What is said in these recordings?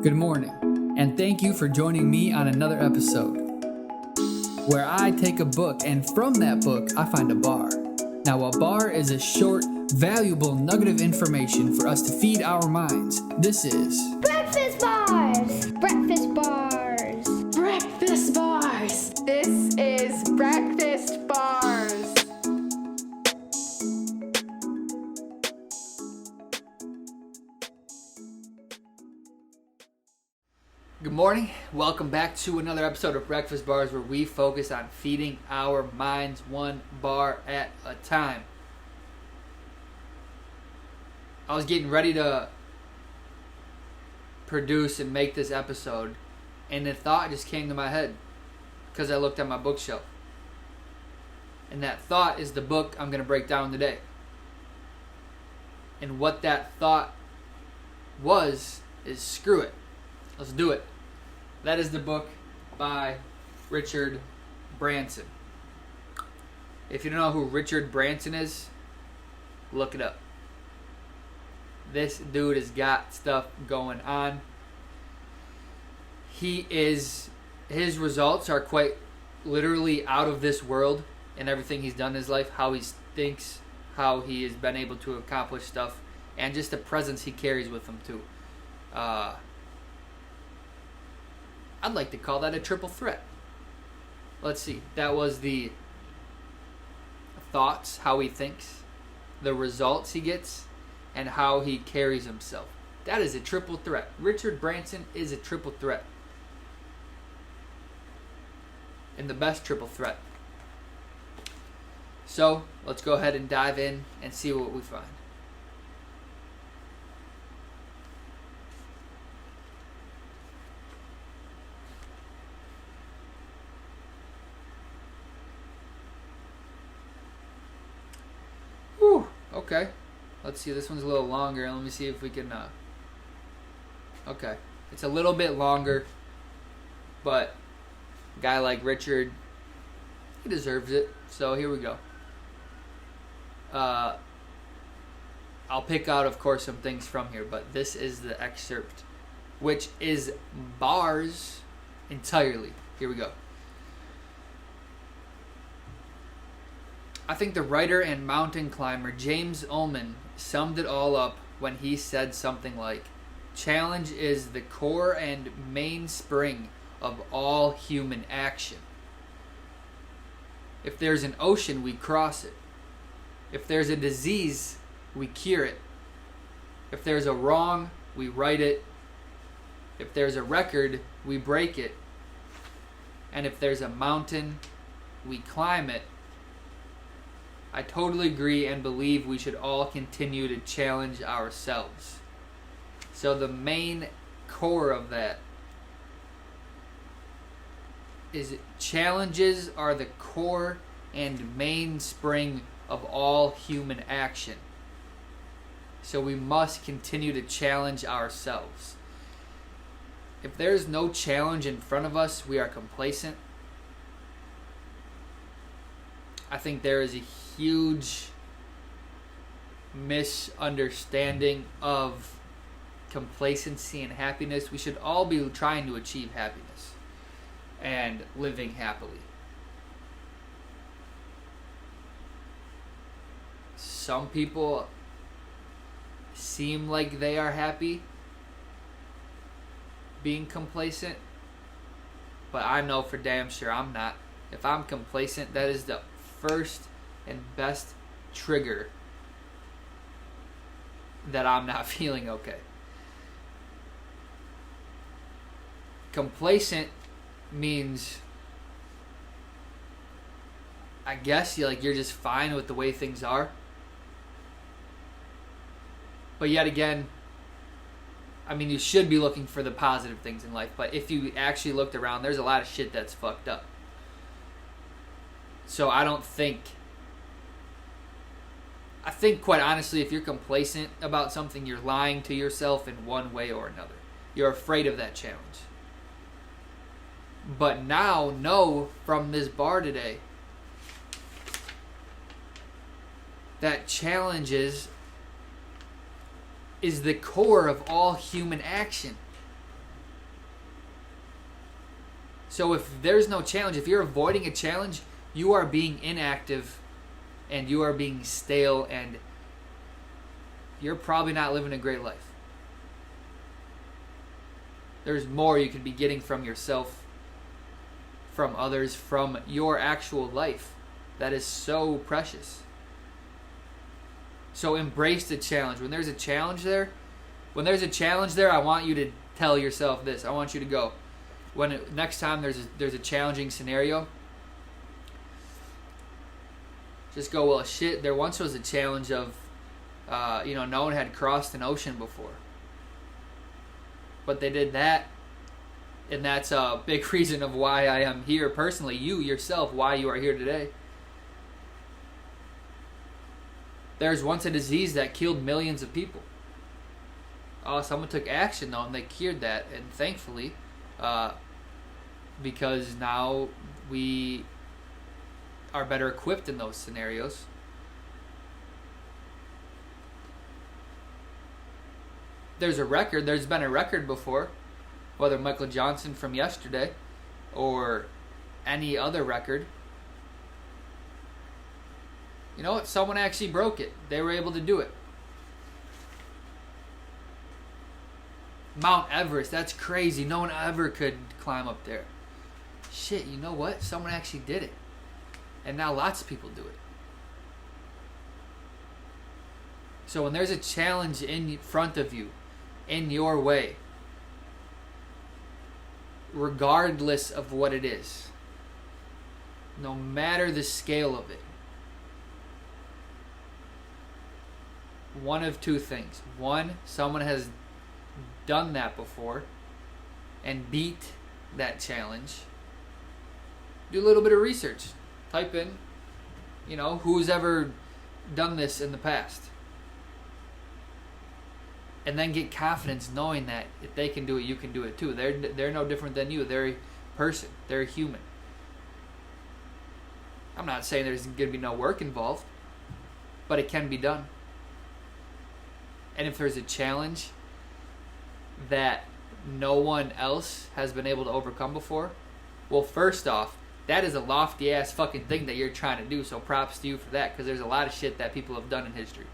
Good morning, and thank you for joining me on another episode where I take a book and from that book I find a bar. Now, a bar is a short, valuable nugget of information for us to feed our minds. This is Breakfast Bars! Breakfast Bars! Breakfast Bars! This is Breakfast Bars! Good morning. Welcome back to another episode of Breakfast Bars where we focus on feeding our minds one bar at a time. I was getting ready to produce and make this episode, and the thought just came to my head because I looked at my bookshelf. And that thought is the book I'm going to break down today. And what that thought was is screw it. Let's do it. That is the book by Richard Branson. If you don't know who Richard Branson is, look it up. This dude has got stuff going on. His results are quite literally out of this world in everything he's done in his life, how he thinks, how he has been able to accomplish stuff, and just the presence he carries with him too. I'd like to call that a triple threat. Let's see. That was the thoughts, how he thinks, the results he gets, and how he carries himself. That is a triple threat. Richard Branson is a triple threat. And the best triple threat. So, let's go ahead and dive in and see what we find. Okay, let's see, this one's a little longer. Let me see if we can, okay, it's a little bit longer, but a guy like Richard, he deserves it, so here we go. I'll pick out, of course, some things from here, but this is the excerpt, which is bars entirely. Here we go. I think the writer and mountain climber James Ullman summed it all up when he said something like, "Challenge is the core and mainspring of all human action. If there's an ocean, we cross it. If there's a disease, we cure it. If there's a wrong, we right it. If there's a record, we break it. And if there's a mountain, we climb it." I totally agree and believe we should all continue to challenge ourselves. So the main core of that is challenges are the core and mainspring of all human action. So we must continue to challenge ourselves. If there's no challenge in front of us, we are complacent. I think there is a huge misunderstanding of complacency and happiness. We should all be trying to achieve happiness and living happily. Some people seem like they are happy being complacent, but I know for damn sure I'm not. If I'm complacent, that is the first and best trigger that I'm not feeling okay. Complacent means, I guess, you're just fine with the way things are. But yet again, I mean, you should be looking for the positive things in life. But if you actually looked around, there's a lot of shit that's fucked up. So I think quite honestly, if you're complacent about something, you're lying to yourself in one way or another. You're afraid of that challenge. But now, know from this bar today that challenges is the core of all human action. So if there's no challenge, if you're avoiding a challenge, you are being inactive and you are being stale, and you're probably not living a great life. There's more you could be getting from yourself, from others, from your actual life. That is so precious. So embrace the challenge. When there's a challenge there, I want you to tell yourself this. I want you to go. Next time there's a challenging scenario, just go, well, shit, there once was a challenge of, no one had crossed an ocean before. But they did that, and that's a big reason of why I am here personally. You yourself, why you are here today. There's once a disease that killed millions of people. Someone took action though, and they cured that, and thankfully, because now we are better equipped in those scenarios. There's been a record before, whether Michael Johnson from yesterday or any other record. You know what? Someone actually broke it. They were able to do it. Mount Everest, that's crazy. No one ever could climb up there. Shit, you know what? Someone actually did it. And now lots of people do it. So when there's a challenge in front of you, in your way, regardless of what it is, no matter the scale of it, one of two things. One, someone has done that before and beat that challenge. Do a little bit of research. Type in, who's ever done this in the past. And then get confidence knowing that if they can do it, you can do it too. They're no different than you. They're a person. They're a human. I'm not saying there's going to be no work involved, but it can be done. And if there's a challenge that no one else has been able to overcome before, well, first off, that is a lofty ass fucking thing that you're trying to do, so props to you for that, because there's a lot of shit that people have done in history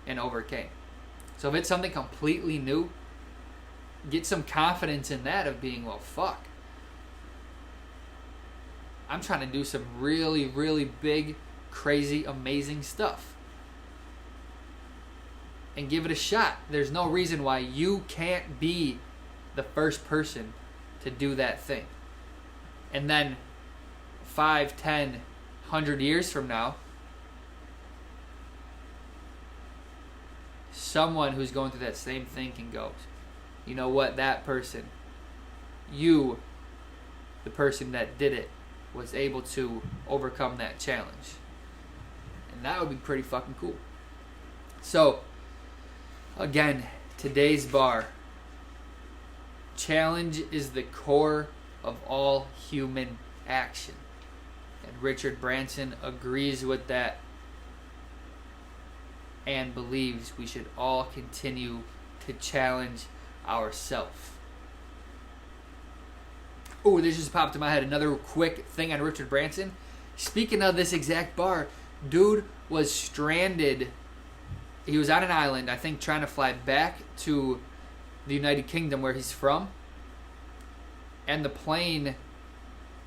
and overcame. So if it's something completely new, get some confidence in that of being, well, fuck, I'm trying to do some really, really big, crazy, amazing stuff. And give it a shot. There's no reason why you can't be the first person to do that thing. And then 5, 10, 100 years from now, someone who's going through that same thing can go, you know what, that person, you, the person that did it, was able to overcome that challenge. And that would be pretty fucking cool. So, again, today's bar. Challenge is the core of all human action. And Richard Branson agrees with that and believes we should all continue to challenge ourselves. Oh, this just popped in my head. Another quick thing on Richard Branson. Speaking of this exact bar, dude was stranded. He was on an island, I think, trying to fly back to the United Kingdom where he's from. And the plane,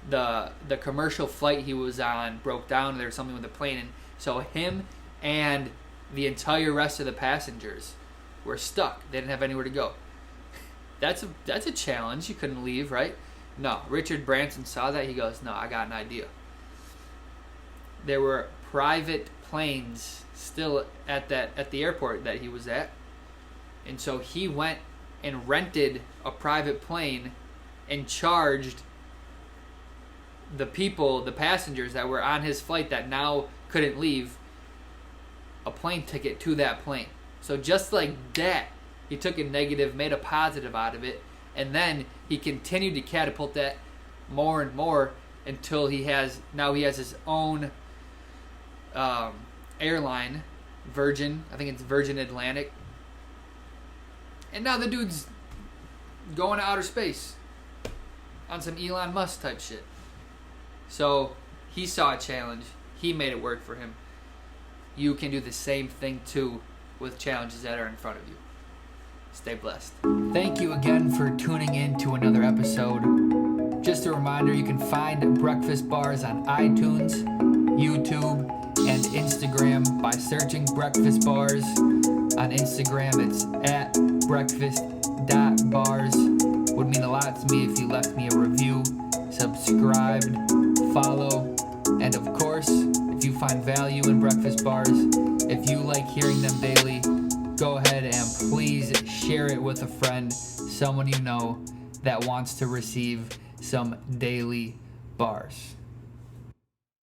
the commercial flight he was on broke down. There was something with the plane. And so him and the entire rest of the passengers were stuck. They didn't have anywhere to go. That's a challenge. You couldn't leave, right? No. Richard Branson saw that. He goes, no, I got an idea. There were private planes still at the airport that he was at. And so he went and rented a private plane and charged the passengers that were on his flight that now couldn't leave, a plane ticket to that plane. So just like that, he took a negative, made a positive out of it, and then he continued to catapult that more and more until he has his own airline, Virgin. I think it's Virgin Atlantic. And now the dude's going to outer space. on some Elon Musk type shit. So he saw a challenge. He made it work for him. You can do the same thing too with challenges that are in front of you. Stay blessed. Thank you again for tuning in to another episode. Just a reminder, you can find Breakfast Bars on iTunes, YouTube, and Instagram by searching Breakfast Bars. On Instagram, it's at breakfast.bars. Would mean a lot to me if you left me a review, subscribed, follow, and of course, if you find value in Breakfast Bars, if you like hearing them daily, go ahead and please share it with a friend, someone you know that wants to receive some daily bars.